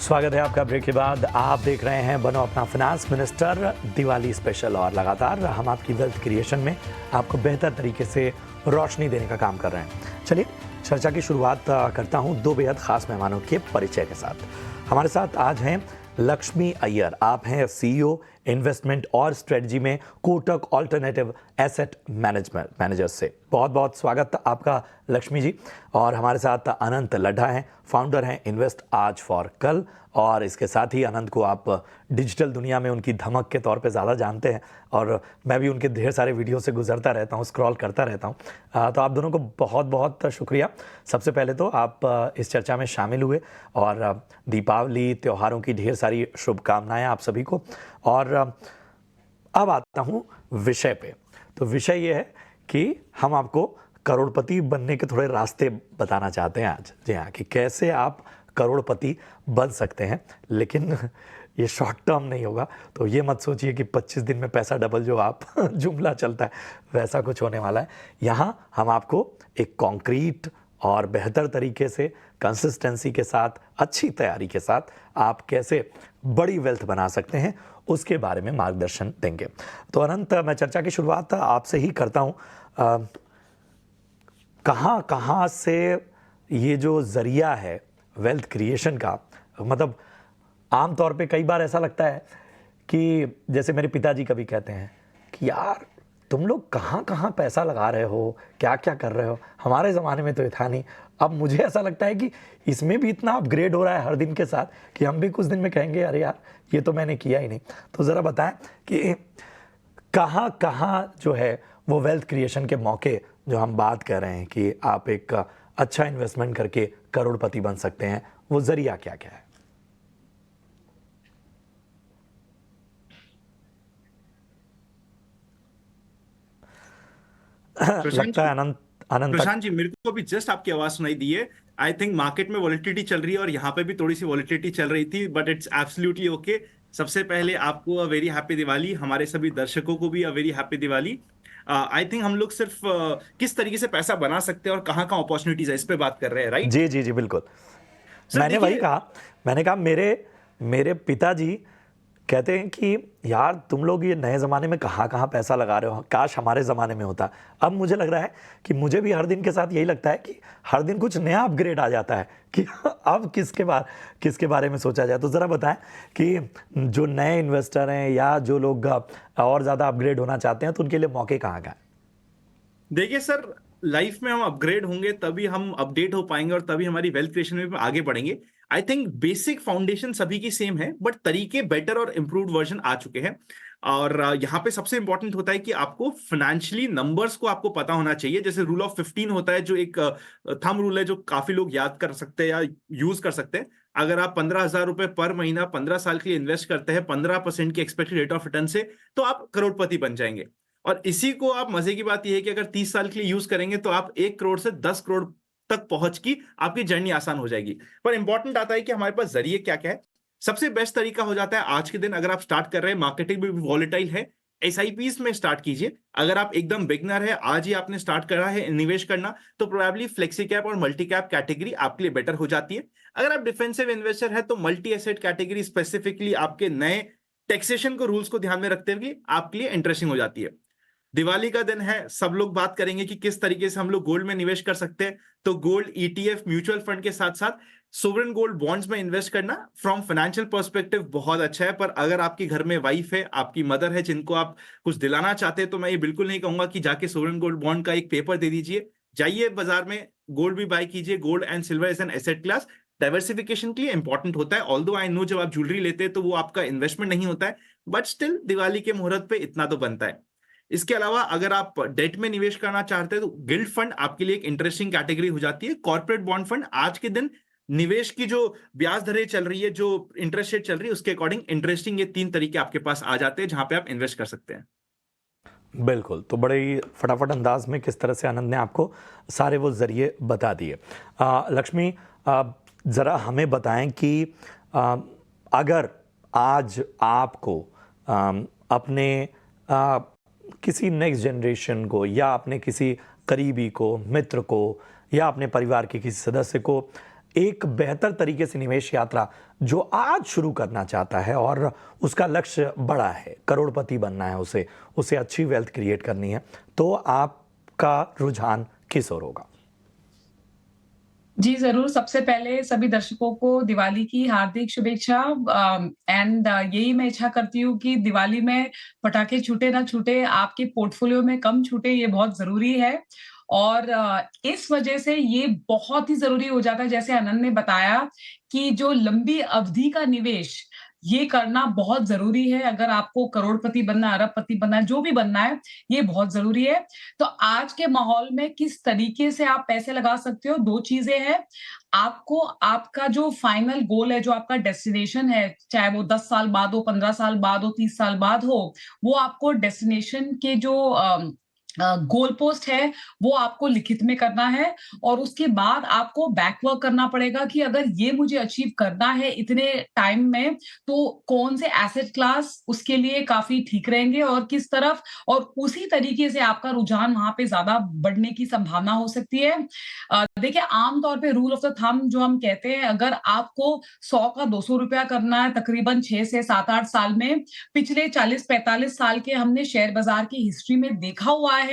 स्वागत है आपका ब्रेक के बाद। आप देख रहे हैं बनो अपना फाइनेंस मिनिस्टर दिवाली स्पेशल, और लगातार हम आपकी वेल्थ क्रिएशन में आपको बेहतर तरीके से रोशनी देने का काम कर रहे हैं। चलिए चर्चा की शुरुआत करता हूं दो बेहद खास मेहमानों के परिचय के साथ। हमारे साथ आज हैं लक्ष्मी अय्यर। आप हैं सीईओ इन्वेस्टमेंट और स्ट्रेटजी में कोटक ऑल्टरनेटिव एसेट मैनेजर से। बहुत बहुत स्वागत आपका लक्ष्मी जी। और हमारे साथ अनंत लड्ढा हैं, फाउंडर हैं इन्वेस्ट आज फॉर कल, और इसके साथ ही अनंत को आप डिजिटल दुनिया में उनकी धमक के तौर पे ज़्यादा जानते हैं, और मैं भी उनके ढेर सारे वीडियो से गुजरता रहता हूँ, स्क्रॉल करता रहता हूँ। तो आप दोनों को बहुत बहुत शुक्रिया। सबसे पहले तो आप इस चर्चा में शामिल हुए, और दीपावली त्योहारों की ढेर सारी शुभकामनाएं आप सभी को। और अब आता हूँ विषय पे। तो विषय ये है कि हम आपको करोड़पति बनने के थोड़े रास्ते बताना चाहते हैं आज। जी हाँ, कि कैसे आप करोड़पति बन सकते हैं, लेकिन ये शॉर्ट टर्म नहीं होगा। तो ये मत सोचिए कि 25 दिन में पैसा डबल जो आप जुमला चलता है वैसा कुछ होने वाला है। यहाँ हम आपको एक कॉन्क्रीट और बेहतर तरीके से, कंसिस्टेंसी के साथ, अच्छी तैयारी के साथ आप कैसे बड़ी वेल्थ बना सकते हैं उसके बारे में मार्गदर्शन देंगे। तो अनंत, मैं चर्चा की शुरुआत आपसे ही करता हूँ। कहाँ से ये जो जरिया है वेल्थ क्रिएशन का, मतलब आमतौर पे कई बार ऐसा लगता है कि जैसे मेरे पिताजी कभी कहते हैं कि यार तुम लोग कहाँ पैसा लगा रहे हो, क्या क्या कर रहे हो, हमारे ज़माने में तो ये था नहीं। अब मुझे ऐसा लगता है कि इसमें भी इतना अपग्रेड हो रहा है हर दिन के साथ कि हम भी कुछ दिन में कहेंगे अरे यार ये तो मैंने किया ही नहीं। तो ज़रा बताएं कि कहाँ जो है वो वेल्थ क्रिएशन के मौके जो हम बात कर रहे हैं कि आप एक अच्छा इन्वेस्टमेंट करके करोड़पति बन सकते हैं, वो जरिया क्या क्या है? लगता है अनंत प्रशांत जी, मेरे को भी जस्ट आपकी आवाज सुनाई दी है। आई थिंक मार्केट में वॉलिटिलिटी चल रही है और यहाँ पे भी थोड़ी सी वॉलिटिलिटी चल रही थी, बट इट्स एब्सोल्युटली ओके। सबसे पहले आपको अ वेरी हैप्पी दिवाली, हमारे सभी दर्शकों को भी a very happy Diwali. I think हम लोग सिर्फ किस तरीके से पैसा बना सकते हैं और कहाँ कहाँ अपॉर्चुनिटीज है इस पे बात कर रहे हैं, राइट? जी जी जी बिल्कुल। सर मैंने वही देखिए, कहा, मैंने कहा मेरे पिताजी कहते हैं कि यार तुम लोग ये नए ज़माने में कहाँ पैसा लगा रहे हो, काश हमारे ज़माने में होता। अब मुझे लग रहा है कि मुझे भी हर दिन के साथ यही लगता है कि हर दिन कुछ नया अपग्रेड आ जाता है कि अब किसके बारे में सोचा जाए। तो ज़रा बताएं कि जो नए इन्वेस्टर हैं या जो लोग और ज़्यादा अपग्रेड होना चाहते हैं तो उनके लिए मौके कहाँ का है? देखिए सर, लाइफ में हम अपग्रेड होंगे तभी हम अपडेट हो पाएंगे और तभी हमारी वेल्थ क्रिएशन में आगे बढ़ेंगे। आई थिंक बेसिक फाउंडेशन सभी की सेम है, बट तरीके बेटर और इम्प्रूव्ड वर्जन आ चुके हैं। और यहाँ पे सबसे इंपॉर्टेंट होता है कि आपको फाइनेंशियली नंबर्स को आपको पता होना चाहिए। जैसे रूल ऑफ 15 होता है, जो एक थंब रूल है जो काफी लोग याद कर सकते हैं या यूज कर सकते हैं। अगर आप 15,000 रुपए पर महीना 15 साल के लिए इन्वेस्ट करते हैं 15% की एक्सपेक्टेड रेट ऑफ रिटर्न से, तो आप करोड़पति बन जाएंगे। और इसी को आप, मजे की बात यह है कि अगर 30 साल के लिए यूज करेंगे तो आप 1 करोड़ से 10 करोड़ तक पहुंच की आपकी जर्नी आसान हो जाएगी। पर इंपॉर्टेंट आता है कि हमारे पास जरिए क्या क्या है। सबसे बेस्ट तरीका हो जाता है आज के दिन, अगर आप स्टार्ट कर रहे हैं, मार्केटिंग भी वॉलेटाइल है, एसआईपीस में स्टार्ट कीजिए। अगर आप एकदम बिगनर है, आज ही आपने स्टार्ट करा है निवेश करना, तो प्रोबेबली फ्लेक्सी कैप और मल्टी कैप कैटेगरी आपके लिए बेटर हो जाती है। अगर आप डिफेंसिव इन्वेस्टर है तो मल्टी एसेट कैटेगरी स्पेसिफिकली आपके नए टैक्सेशन को रूल्स को ध्यान में रखते हुए आपके लिए इंटरेस्टिंग हो जाती है। दिवाली का दिन है, सब लोग बात करेंगे कि किस तरीके से हम लोग गोल्ड में निवेश कर सकते हैं। तो गोल्ड ईटीएफ, म्यूचुअल फंड के साथ साथ सोवरेन गोल्ड बॉन्ड्स में इन्वेस्ट करना फ्रॉम फाइनेंशियल पर्सपेक्टिव बहुत अच्छा है। पर अगर आपकी घर में वाइफ है, आपकी मदर है, जिनको आप कुछ दिलाना चाहते हैं, तो मैं ये बिल्कुल नहीं कहूंगा कि जाके सोवरेन गोल्ड बॉन्ड का एक पेपर दे दीजिए। जाइए बाजार में, गोल्ड भी बाय कीजिए। Gold and silver as an asset class diversification के लिए इंपॉर्टेंट होता है। ऑल्दो आई नो जब आप ज्वेलरी लेते हैं तो वो आपका इन्वेस्टमेंट नहीं होता है, बट स्टिल दिवाली के मुहूर्त पे इतना तो बनता है। इसके अलावा अगर आप डेट में निवेश करना चाहते हैं तो गिल्ड फंड आपके लिए एक इंटरेस्टिंग कैटेगरी हो जाती है। कॉर्पोरेट बॉन्ड फंड आज के दिन निवेश की जो ब्याज दरें चल रही है, जो इंटरेस्ट रेट चल रही है, उसके अकॉर्डिंग इंटरेस्टिंग ये 3 तरीके आपके पास आ जाते हैं जहां पे आप इन्वेस्ट कर सकते हैं। बिल्कुल। तो बड़े ही फटाफट अंदाज में किस तरह से आनंद ने आपको सारे वो जरिए बता दिए। लक्ष्मी, ज़रा हमें बताएं कि अगर आज आपको अपने किसी नेक्स्ट जनरेशन को या अपने किसी करीबी को, मित्र को, या अपने परिवार के किसी सदस्य को एक बेहतर तरीके से निवेश यात्रा जो आज शुरू करना चाहता है और उसका लक्ष्य बड़ा है, करोड़पति बनना है, उसे अच्छी वेल्थ क्रिएट करनी है, तो आपका रुझान किस ओर होगा? जी, ज़रूर। सबसे पहले सभी दर्शकों को दिवाली की हार्दिक शुभेच्छा। एंड यही मैं इच्छा करती हूँ कि दिवाली में पटाखे छूटे ना छूटे, आपके पोर्टफोलियो में कम छूटे, ये बहुत ज़रूरी है। और इस वजह से ये बहुत ही ज़रूरी हो जाता है, जैसे आनंद ने बताया कि जो लंबी अवधि का निवेश, ये करना बहुत ज़रूरी है। अगर आपको करोड़पति बनना है, अरबपति बनना है, जो भी बनना है, ये बहुत ज़रूरी है। तो आज के माहौल में किस तरीके से आप पैसे लगा सकते हो, 2 चीज़ें हैं। आपको आपका जो फाइनल गोल है, जो आपका डेस्टिनेशन है, चाहे वो 10 साल बाद हो, 15 साल बाद हो, 30 साल बाद हो, वो आपको डेस्टिनेशन के जो गोल पोस्ट है, वो आपको लिखित में करना है। और उसके बाद आपको बैकवर्क करना पड़ेगा कि अगर ये मुझे अचीव करना है इतने टाइम में, तो कौन से एसेट क्लास उसके लिए काफ़ी ठीक रहेंगे और किस तरफ, और उसी तरीके से आपका रुझान वहाँ पे ज़्यादा बढ़ने की संभावना हो सकती है। देखिए, आम तौर पे रूल ऑफ द थंब जो हम कहते हैं, अगर आपको 100 का ₹200 करना है तकरीबन 6 से 7-8 साल में, पिछले 40-45 साल के हमने शेयर बाजार की हिस्ट्री में देखा हुआ है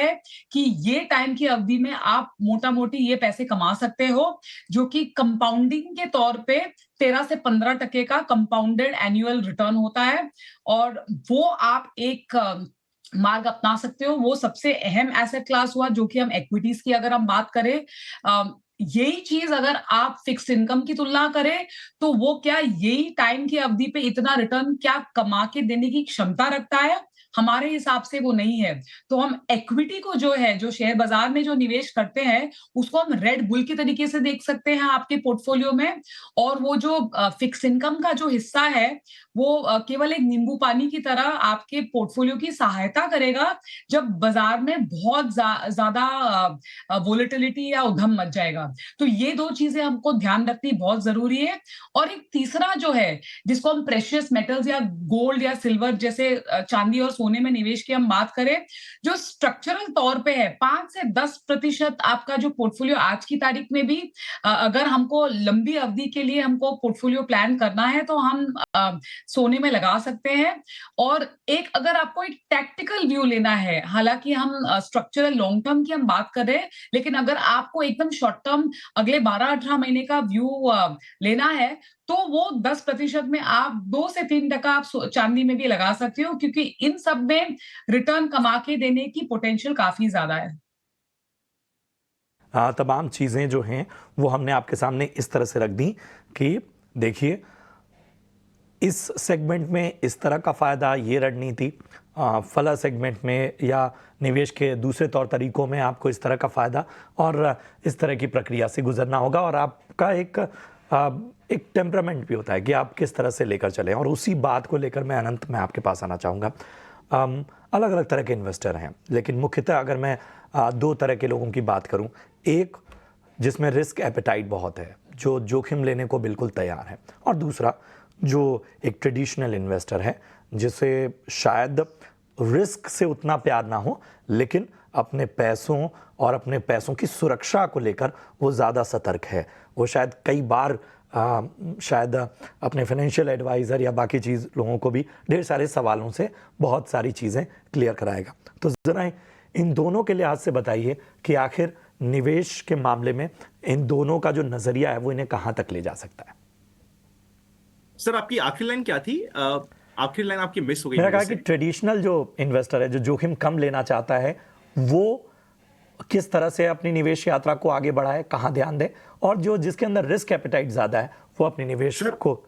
कि ये टाइम की अवधि में आप मोटा-मोटी ये पैसे कमा सकते हो, जो कि कंपाउंडिंग के तौर पे 13 से 15% का कंपाउंडेड एनुअल रिटर्न होता है। और वो आप एक मार्ग अपना सकते हो। वो सबसे अहम एसेट क्लास हुआ, जो कि हम इक्विटीज की अगर हम बात करें, यही चीज अगर आप फिक्स्ड इनकम की तुलना करें, तो वो क्या यही टाइम की अवधि पे इतना रिटर्न क्या कमा के देने की क्षमता रखता है? हमारे हिसाब से वो नहीं है। तो हम इक्विटी को जो है, जो शेयर बाजार में जो निवेश करते हैं, उसको हम रेड बुल के तरीके से देख सकते हैं आपके पोर्टफोलियो में। और वो जो फिक्स इनकम का जो हिस्सा है, वो केवल एक नींबू पानी की तरह आपके पोर्टफोलियो की सहायता करेगा, जब बाजार में बहुत ज्यादा वोलेटिलिटी या उधम मच जाएगा। तो ये 2 चीजें हमको ध्यान रखनी बहुत जरूरी है। और एक तीसरा जो है, जिसको हम प्रेशियस मेटल्स या गोल्ड या सिल्वर जैसे चांदी और सोने में निवेश की हम बात करें, जो स्ट्रक्चरल तौर पे है, 5 से 10% आपका जो पोर्टफोलियो आज की तारीख में भी, अगर हमको लंबी अवधि के लिए हमको पोर्टफोलियो प्लान करना है, तो हम सोने में लगा सकते हैं। और एक अगर आपको एक टैक्टिकल व्यू लेना है, हालांकि हम स्ट्रक्चरल लॉन्ग टर्म की हम बात कर रहे हैं, लेकिन अगर आपको एकदम शॉर्ट टर्म अगले 12-18 महीने का व्यू लेना है, तो वो 10% में आप 2 से 3% आप चांदी में भी लगा सकते हो, क्योंकि इन सब में रिटर्न कमा के देने की पोटेंशियल काफी ज्यादा है। तमाम चीज़ें जो हैं वो हमने आपके सामने इस तरह से रख दी कि देखिए, इस सेगमेंट में इस तरह का फ़ायदा, ये रणनीति, फला सेगमेंट में या निवेश के दूसरे तौर तरीकों में आपको इस तरह का फ़ायदा और इस तरह की प्रक्रिया से गुजरना होगा। और आपका एक टेम्परामेंट भी होता है कि आप किस तरह से लेकर चलें। और उसी बात को लेकर मैं अनंत में आपके पास आना चाहूँगा। अलग अलग तरह के इन्वेस्टर हैं, लेकिन मुख्यतः अगर मैं 2 तरह के लोगों की बात करूँ, एक जिसमें रिस्क एपेटाइट बहुत है, जो जोखिम लेने को बिल्कुल तैयार है, और दूसरा जो एक ट्रेडिशनल इन्वेस्टर है, जिसे शायद रिस्क से उतना प्यार ना हो, लेकिन अपने पैसों और अपने पैसों की सुरक्षा को लेकर वो ज़्यादा सतर्क है। वो शायद कई बार शायद अपने फाइनेंशियल एडवाइज़र या बाकी चीज़ लोगों को भी ढेर सारे सवालों से बहुत सारी चीज़ें क्लियर कराएगा। तो ज़रा इन दोनों के लिहाज से बताइए कि आखिर निवेश के मामले में इन दोनों का जो नज़रिया है वो इन्हें कहाँ तक ले जा सकता है? सर, आपकी आखिरी लाइन क्या थी? आखिरी लाइन आपकी मिस हो गई। मैंने कहा कि ट्रेडिशनल जो इन्वेस्टर है, जो जोखिम कम लेना चाहता है, वो किस तरह से अपनी निवेश यात्रा को आगे बढ़ाए, कहाँ ध्यान दे, और जो जिसके अंदर रिस्क एपेटाइट ज्यादा है वो अपनी निवेश को।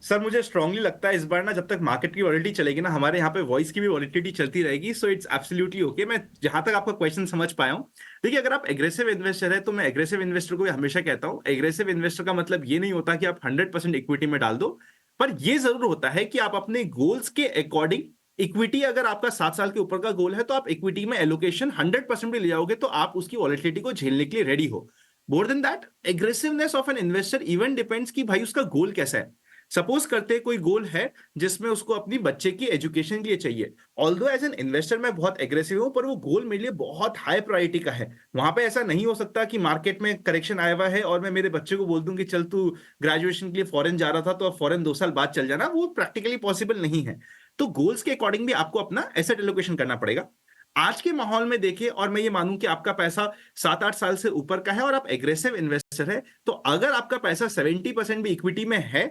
सर, मुझे स्ट्रांगली लगता है इस बार ना, जब तक मार्केट की वॉलिटिलिटी चलेगी ना, हमारे यहाँ पे वॉइस की भी वॉलिटिलिटी चलती रहेगी। So it's absolutely okay. मैं जहां तक आपका क्वेश्चन समझ पाया हूँ, देखिए, अगर आप एग्रेसिव इन्वेस्टर है, तो मैं एग्रेसिव इन्वेस्टर को हमेशा कहता हूँ, एग्रेसिव इन्वेस्टर का मतलब ये नहीं होता कि आप 100% इक्विटी में डाल दो, पर ये जरूर होता है कि आप अपने गोल्स के अकॉर्डिंग इक्विटी, अगर आपका 7 साल के ऊपर का गोल है, तो आप इक्विटी में एलोकेशन 100% भी ले जाओगे, तो आप उसकी वॉलिटिलिटी को झेलने के लिए रेडी हो। More than that, aggressiveness of an investor even depends कि भाई उसका गोल कैसा है। सपोज करते कोई गोल है जिसमें उसको अपनी बच्चे की एजुकेशन के लिए चाहिए, ऑल्दो एज एन इन्वेस्टर मैं बहुत एग्रेसिव हूं, पर वो गोल मेरे लिए बहुत हाई प्रायोरिटी का है। वहां पे ऐसा नहीं हो सकता कि मार्केट में करेक्शन आया हुआ है और मैं मेरे बच्चे को बोल दूं कि चल तू ग्रेजुएशन के लिए फॉरेन जा रहा था तो अब फॉरेन 2 साल बाद चल जाना, वो प्रैक्टिकली पॉसिबल नहीं है। तो गोल्स के अकॉर्डिंग भी आपको अपना एसेट एलोकेशन करना पड़ेगा। आज के माहौल में देखिए, और मैं ये मानूं कि आपका पैसा 7-8 साल से ऊपर का है और आप एग्रेसिव इन्वेस्टर है, तो अगर आपका पैसा 70% भी इक्विटी में है,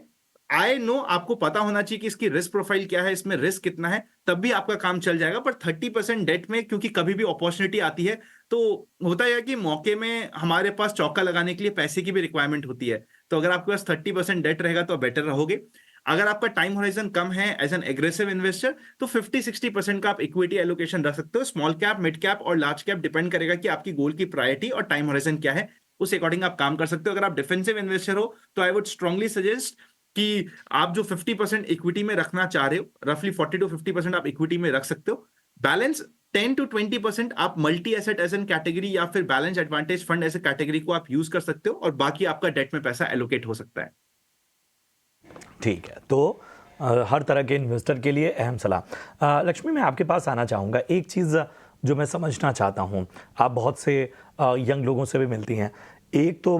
आई नो आपको पता होना चाहिए कि इसकी रिस्क प्रोफाइल क्या है, इसमें रिस्क कितना है, तब भी आपका काम चल जाएगा। पर 30% डेट में, क्योंकि कभी भी अपॉर्चुनिटी आती है तो होता है कि मौके में हमारे पास चौका लगाने के लिए पैसे की भी रिक्वायरमेंट होती है। तो अगर आपके पास 30% डेट रहेगा तो बेटर रहोगे। अगर आपका टाइम होराइजन कम है एज एन एग्रेसिव इन्वेस्टर, तो 50-60% का आप इक्विटी एलोकेशन रख सकते हो। स्मॉल कैप, मिड कैप और लार्ज कैप डिपेंड करेगा कि आपकी गोल की प्रायोरिटी और टाइम होराइजन क्या है, उस अकॉर्डिंग आप काम कर सकते हो। अगर आप डिफेंसिव इन्वेस्टर हो तो आई वुड स्ट्रांगली सजेस्ट कि आप जो 50% इक्विटी में रखना चाह रहे हो, रफली 40-50% आप इक्विटी में रख सकते हो। बैलेंस 10-20% आप multi asset as an category या फिर बैलेंस एडवांटेज फंड ऐसे कैटेगरी को आप यूज कर सकते हो, और बाकी आपका डेट में पैसा एलोकेट हो सकता है। ठीक है, तो हर तरह के इन्वेस्टर के लिए अहम सलाह। लक्ष्मी, मैं आपके पास आना चाहूँगा। एक चीज़ जो मैं समझना चाहता हूँ, आप बहुत से यंग लोगों से भी मिलती हैं। एक तो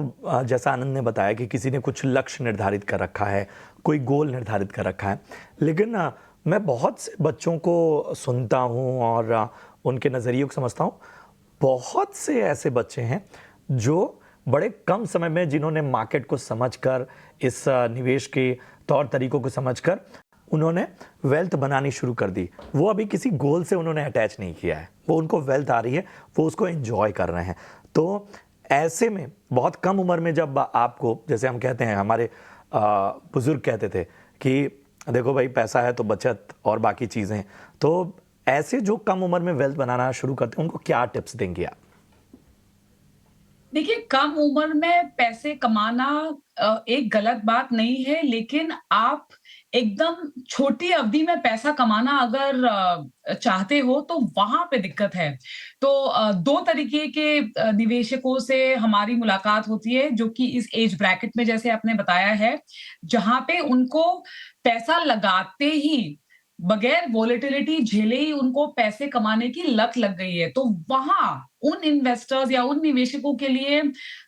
जैसा आनंद ने बताया कि किसी ने कुछ लक्ष्य निर्धारित कर रखा है, कोई गोल निर्धारित कर रखा है, लेकिन मैं बहुत से बच्चों को सुनता हूँ और उनके नज़रिए को समझता हूँ। बहुत से ऐसे बच्चे हैं जो बड़े कम समय में, जिन्होंने मार्केट को समझकर, इस निवेश के तौर तरीकों को समझकर उन्होंने वेल्थ बनानी शुरू कर दी। वो अभी किसी गोल से उन्होंने अटैच नहीं किया है, वो उनको वेल्थ आ रही है, वो उसको एंजॉय कर रहे हैं। तो ऐसे में बहुत कम उम्र में जब आपको, जैसे हम कहते हैं, हमारे बुजुर्ग कहते थे कि देखो भाई, पैसा है तो बचत और बाकी चीज़ें, तो ऐसे जो कम उम्र में वेल्थ बनाना शुरू करते हैं, उनको क्या टिप्स देंगे आप? देखिए, कम उम्र में पैसे कमाना एक गलत बात नहीं है, लेकिन आप एकदम छोटी अवधि में पैसा कमाना अगर चाहते हो तो वहां पे दिक्कत है। तो 2 तरीके के निवेशकों से हमारी मुलाकात होती है, जो कि इस एज ब्रैकेट में, जैसे आपने बताया है, जहां पे उनको पैसा लगाते ही, बगैर वोलेटिलिटी झेले ही उनको पैसे कमाने की लत लग गई है। तो वहां उन इन्वेस्टर्स या उन निवेशकों के लिए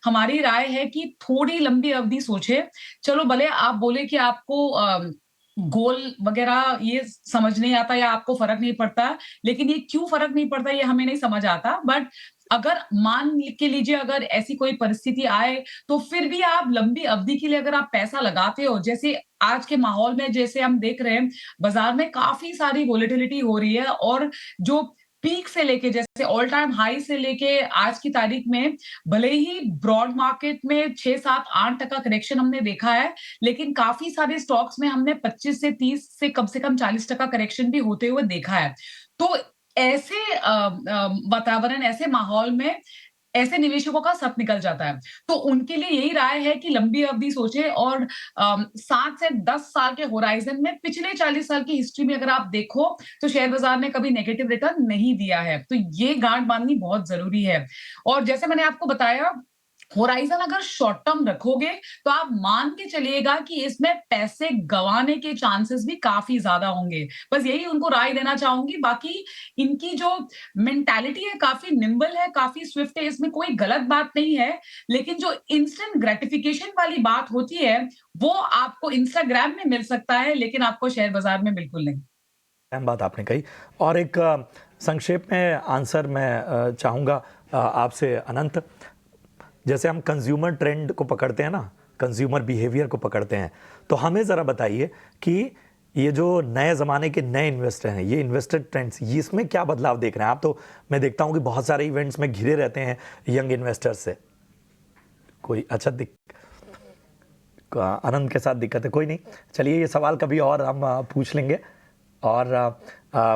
हमारी राय है कि थोड़ी लंबी अवधि सोचे। चलो, भले आप बोले कि आपको गोल वगैरह ये समझ नहीं आता या आपको फर्क नहीं पड़ता, लेकिन ये क्यों फर्क नहीं पड़ता ये हमें नहीं समझ आता। बट अगर मान के लीजिए, अगर ऐसी कोई परिस्थिति आए, तो फिर भी आप लंबी अवधि के लिए अगर आप पैसा लगाते हो, जैसे आज के माहौल में जैसे हम देख रहे हैं, बाजार में काफी सारी वोलेटिलिटी हो रही है, और जो पीक से लेके, जैसे ऑल टाइम हाई से लेके आज की तारीख में, भले ही ब्रॉड मार्केट में 6-7-8% करेक्शन हमने देखा है, लेकिन काफी सारे स्टॉक्स में हमने 25 से 30 से कम 40% करेक्शन भी होते हुए देखा है। तो ऐसे वातावरण, ऐसे माहौल में ऐसे निवेशकों का सत निकल जाता है। तो उनके लिए यही राय है कि लंबी अवधि सोचे, और 7 से 10 साल के होराइजन में, पिछले 40 साल की हिस्ट्री में अगर आप देखो, तो शेयर बाजार ने कभी नेगेटिव रिटर्न नहीं दिया है। तो ये गांठ बांधनी बहुत जरूरी है। और जैसे मैंने आपको बताया, होराइजन अगर शॉर्ट टर्म रखोगे तो आप मान के चलिएगा कि इसमें पैसे गंवाने के चांसेस भी काफी ज्यादा होंगे। बस यही उनको राय देना चाहूंगी। बाकी इनकी जो मेंटालिटी है काफी निम्बल है, काफी स्विफ्ट है, इसमें कोई गलत बात नहीं है। लेकिन जो इंस्टेंट ग्रेटिफिकेशन वाली बात होती है, वो आपको इंस्टाग्राम में मिल सकता है, लेकिन आपको शेयर बाजार में बिल्कुल नहीं। अहम बात आपने कही। और एक संक्षेप में आंसर मैं चाहूँगा आपसे, अनंत। जैसे हम कंज्यूमर ट्रेंड को पकड़ते हैं ना, कंज्यूमर बिहेवियर को पकड़ते हैं, तो हमें ज़रा बताइए कि ये जो नए ज़माने के नए इन्वेस्टर हैं, ये इन्वेस्टर ट्रेंड्स, ये इसमें क्या बदलाव देख रहे हैं आप? तो मैं देखता हूँ कि बहुत सारे इवेंट्स में घिरे रहते हैं यंग इन्वेस्टर्स से। कोई अच्छा आनंद के साथ दिक्कत है? कोई नहीं, चलिए ये सवाल कभी और हम पूछ लेंगे। और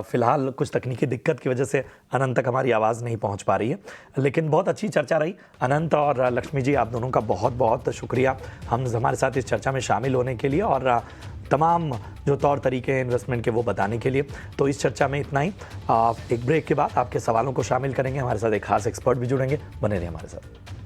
फिलहाल कुछ तकनीकी दिक्कत की वजह से अनंत तक हमारी आवाज़ नहीं पहुंच पा रही है, लेकिन बहुत अच्छी चर्चा रही। अनंत और लक्ष्मी जी, आप दोनों का बहुत बहुत शुक्रिया हमारे साथ इस चर्चा में शामिल होने के लिए, और तमाम जो तौर तरीके हैं इन्वेस्टमेंट के वो बताने के लिए। तो इस चर्चा में इतना ही। एक ब्रेक के बाद आपके सवालों को शामिल करेंगे, हमारे साथ एक खास एक्सपर्ट भी जुड़ेंगे। बने रहिए हमारे साथ।